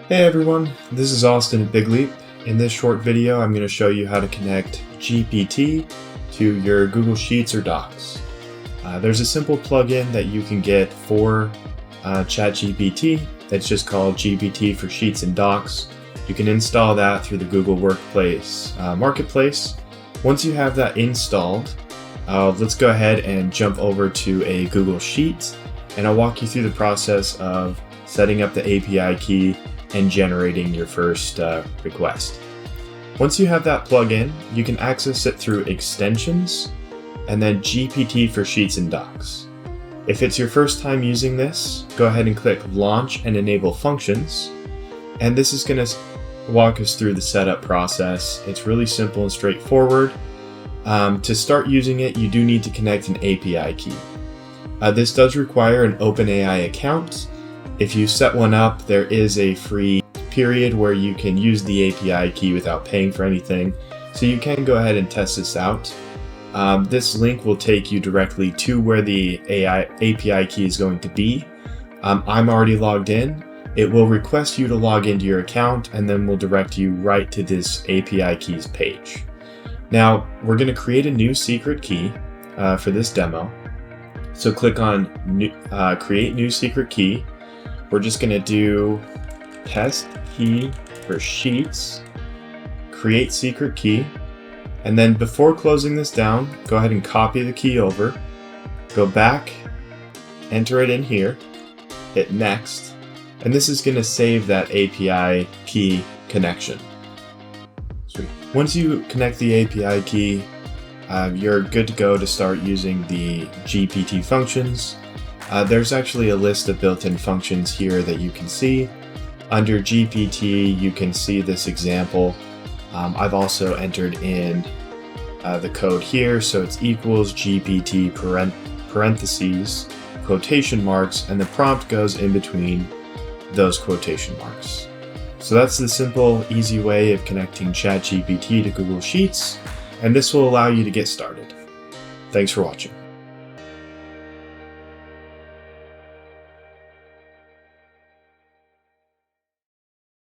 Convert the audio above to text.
Hey everyone, this is Austin at Big Leap. In this short video, I'm going to show you how to connect GPT to your Google Sheets or Docs. There's a simple plugin that you can get for ChatGPT that's just called GPT for Sheets and Docs. You can install that through the Google Workplace Marketplace. Once you have that installed, let's go ahead and jump over to a Google Sheet, and I'll walk you through the process of setting up the API key and generating your first request. Once you have that plugin, you can access it through extensions and then GPT for Sheets and Docs. If it's your first time using this, go ahead and click Launch and Enable Functions, and this is going to walk us through the setup process. It's really simple and straightforward. To start using it, you do need to connect an API key. This does require an OpenAI account. If you set one up, there is a free period where you can use the API key without paying for anything, so you can go ahead and test this out. This link will take you directly to where the API key is going to be. I'm already logged in. It will request you to log into your account, and then will direct you right to this API keys page. Now, we're going to create a new secret key for this demo. So click on Create New Secret Key. We're just going to do test key for Sheets, create secret key, and then before closing this down, go ahead and copy the key over, go back, enter it in here, hit next, and this is going to save that API key connection. Sweet. Once you connect the API key, you're good to go to start using the GPT functions. There's actually a list of built-in functions here that you can see. Under GPT, you can see this example. I've also entered in the code here, so it's equals GPT parentheses, quotation marks, and the prompt goes in between those quotation marks. So that's the simple, easy way of connecting ChatGPT to Google Sheets, and this will allow you to get started. Thanks for watching.